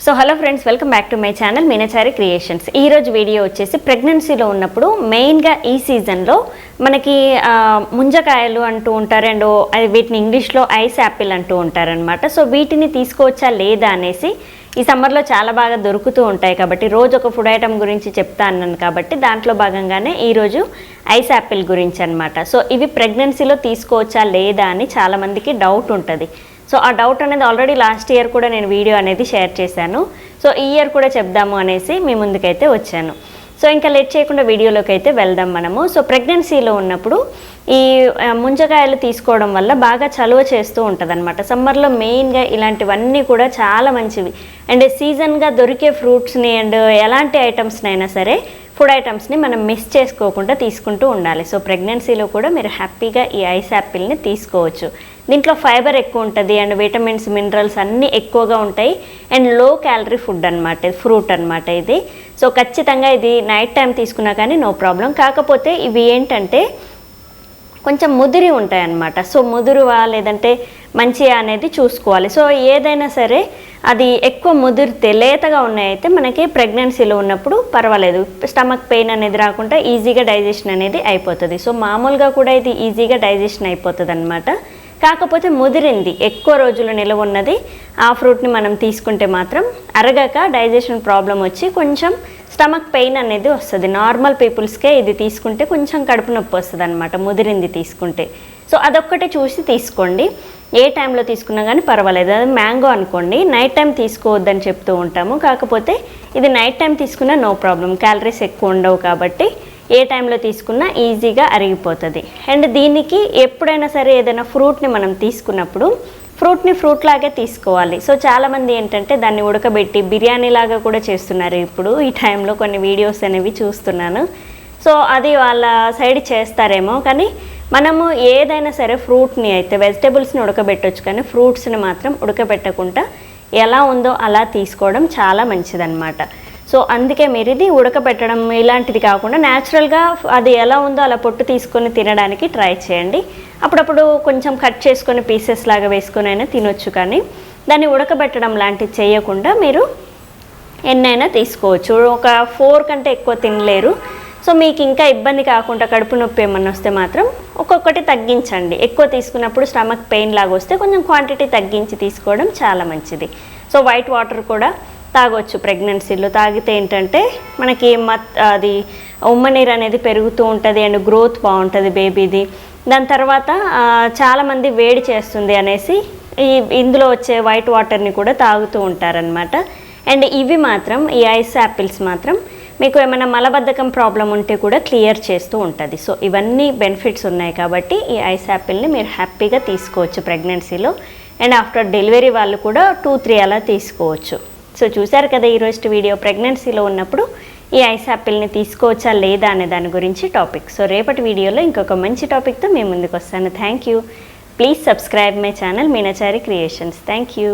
So hello friends, welcome back to my channel Meenachari creations. ఈరోజు video వచ్చేసి ప్రెగ్నెన్సీలో ఉన్నప్పుడు మెయిన్గా ఈ సీజన్లో మనకి ముంజకాయలు అంటూ ఉంటారు అండ్ వీటిని ఇంగ్లీష్లో ఐస్ యాపిల్ అంటూ ఉంటారనమాట. సో వీటిని తీసుకోవచ్చా లేదా అనేసి ఈ సమ్మర్లో చాలా బాగా దొరుకుతూ ఉంటాయి కాబట్టి రోజు ఒక ఫుడ్ ఐటమ్ గురించి చెప్తా అన్నాను కాబట్టి దాంట్లో భాగంగానే ఈరోజు ఐస్ యాపిల్ గురించి అనమాట. సో ఇవి ప్రెగ్నెన్సీలో తీసుకోవచ్చా లేదా అని చాలామందికి డౌట్ ఉంటుంది. సో ఆ డౌట్ అనేది ఆల్రెడీ లాస్ట్ ఇయర్ కూడా నేను వీడియో అనేది షేర్ చేశాను. సో ఈ ఇయర్ కూడా చెప్దాము అనేసి మీ ముందుకైతే వచ్చాను. సో ఇంకా లేట్ చేయకుండా వీడియోలోకి అయితే వెళ్దాం మనము. సో ప్రెగ్నెన్సీలో ఉన్నప్పుడు ఈ ముంజకాయలు తీసుకోవడం వల్ల బాగా చలువ చేస్తూ ఉంటుంది అనమాట. సమ్మర్లో మెయిన్గా ఇలాంటివన్నీ కూడా చాలా మంచివి అండ్ సీజన్గా దొరికే ఫ్రూట్స్ని అండ్ ఎలాంటి ఐటమ్స్నైనా సరే ఫుడ్ ఐటమ్స్ని మనం మిస్ చేసుకోకుండా తీసుకుంటూ ఉండాలి. సో ప్రెగ్నెన్సీలో కూడా మీరు హ్యాపీగా ఈ ఐస్ యాపిల్ని తీసుకోవచ్చు. దీంట్లో ఫైబర్ ఎక్కువ ఉంటుంది అండ్ విటమిన్స్ మినరల్స్ అన్నీ ఎక్కువగా ఉంటాయి అండ్ లో క్యాలరీ ఫుడ్ అనమాట, ఫ్రూట్ అనమాట ఇది. సో ఖచ్చితంగా ఇది నైట్ టైం తీసుకున్నా కానీ నో ప్రాబ్లం. కాకపోతే ఇవి ఏంటంటే కొంచెం ముదిరి ఉంటాయి అన్నమాట. సో ముదురువా లేదంటే మంచిగా అనేది చూసుకోవాలి. సో ఏదైనా సరే అది ఎక్కువ ముదిరితే లేతగా ఉన్నాయైతే మనకి ప్రెగ్నెన్సీలో ఉన్నప్పుడు పర్వాలేదు, స్టమక్ పెయిన్ అనేది రాకుండా ఈజీగా డైజెషన్ అనేది అయిపోతుంది. సో మామూలుగా కూడా ఇది ఈజీగా డైజెషన్ అయిపోతుంది అనమాట. కాకపోతే ముదిరింది ఎక్కువ రోజులు నిలవ ఉన్నది ఆ ఫ్రూట్ని మనం తీసుకుంటే మాత్రం అరగక డైజెషన్ ప్రాబ్లం వచ్చి కొంచెం స్టమక్ పెయిన్ అనేది వస్తుంది. నార్మల్ పీపుల్స్కే ఇది తీసుకుంటే కొంచెం కడుపు నొప్పి వస్తుంది అనమాట ముదిరింది తీసుకుంటే. సో అదొక్కటే చూసి తీసుకోండి. ఏ టైంలో తీసుకున్నా కానీ పర్వాలేదు. అది మ్యాంగో అనుకోండి, నైట్ టైం తీసుకోవద్దని చెప్తూ ఉంటాము. కాకపోతే ఇది నైట్ టైం తీసుకున్నా నో ప్రాబ్లం, క్యాలరీస్ ఎక్కువ ఉండవు కాబట్టి ఏ టైంలో తీసుకున్నా ఈజీగా అరిగిపోతుంది. అండ్ దీనికి ఎప్పుడైనా సరే ఏదైనా ఫ్రూట్ని మనం తీసుకున్నప్పుడు ఫ్రూట్ని ఫ్రూట్ లాగే తీసుకోవాలి. సో చాలామంది ఏంటంటే దాన్ని ఉడకబెట్టి బిర్యానీ లాగా కూడా చేస్తున్నారు ఇప్పుడు ఈ టైంలో. కొన్ని వీడియోస్ అనేవి చూస్తున్నాను. సో అది వాళ్ళ సైడ్ చేస్తారేమో, కానీ మనము ఏదైనా సరే ఫ్రూట్ని అయితే వెజిటేబుల్స్ని ఉడకబెట్టవచ్చు కానీ ఫ్రూట్స్ని మాత్రం ఉడకబెట్టకుండా ఎలా ఉందో అలా తీసుకోవడం చాలా మంచిదన్నమాట. సో అందుకే మీరు ఇది ఉడకబెట్టడం ఇలాంటిది కాకుండా న్యాచురల్గా అది ఎలా ఉందో అలా పొట్టు తీసుకొని తినడానికి ట్రై చేయండి. అప్పుడప్పుడు కొంచెం కట్ చేసుకొని పీసెస్ లాగా వేసుకొని అయినా తినొచ్చు, కానీ దాన్ని ఉడకబెట్టడం లాంటివి చేయకుండా మీరు ఎన్నైనా తీసుకోవచ్చు. ఒక 4 కంటే ఎక్కువ తినలేరు. సో మీకు ఇంకా ఇబ్బంది కాకుండా కడుపు నొప్పి ఏమన్నా వస్తే మాత్రం ఒక్కొక్కటి తగ్గించండి. ఎక్కువ తీసుకున్నప్పుడు స్టమక్ పెయిన్ లాగా వస్తే కొంచెం క్వాంటిటీ తగ్గించి తీసుకోవడం చాలా మంచిది. సో వైట్ వాటర్ కూడా తాగొచ్చు ప్రెగ్నెన్సీలో. తాగితే ఏంటంటే మనకి అది ఉమ్మనీరు అనేది పెరుగుతూ ఉంటుంది అండ్ గ్రోత్ బాగుంటుంది బేబీది. దాని తర్వాత చాలామంది వేడి చేస్తుంది అనేసి ఇందులో వచ్చే వైట్ వాటర్ని కూడా తాగుతూ ఉంటారనమాట. అండ్ ఇవి మాత్రం ఈ ఐస్ యాపిల్స్ మాత్రం మీకు ఏమైనా మలబద్ధకం ప్రాబ్లం ఉంటే కూడా క్లియర్ చేస్తూ ఉంటుంది. సో ఇవన్నీ బెనిఫిట్స్ ఉన్నాయి కాబట్టి ఈ ఐస్ యాపిల్ని మీరు హ్యాపీగా తీసుకోవచ్చు ప్రెగ్నెన్సీలో. అండ్ ఆఫ్టర్ డెలివరీ వాళ్ళు కూడా 2-3 అలా తీసుకోవచ్చు. సో చూశారు కదా ఈరోజు వీడియో, ప్రెగ్నెన్సీలో ఉన్నప్పుడు ఈ ఐస్ యాపిల్ని తీసుకోవచ్చా లేదా అనే దాని గురించి టాపిక్. సో రేపటి వీడియోలో ఇంకొక మంచి టాపిక్తో మేము ముందుకు వస్తాను. Thank you. Please subscribe my channel Meenachari creations. Thank you.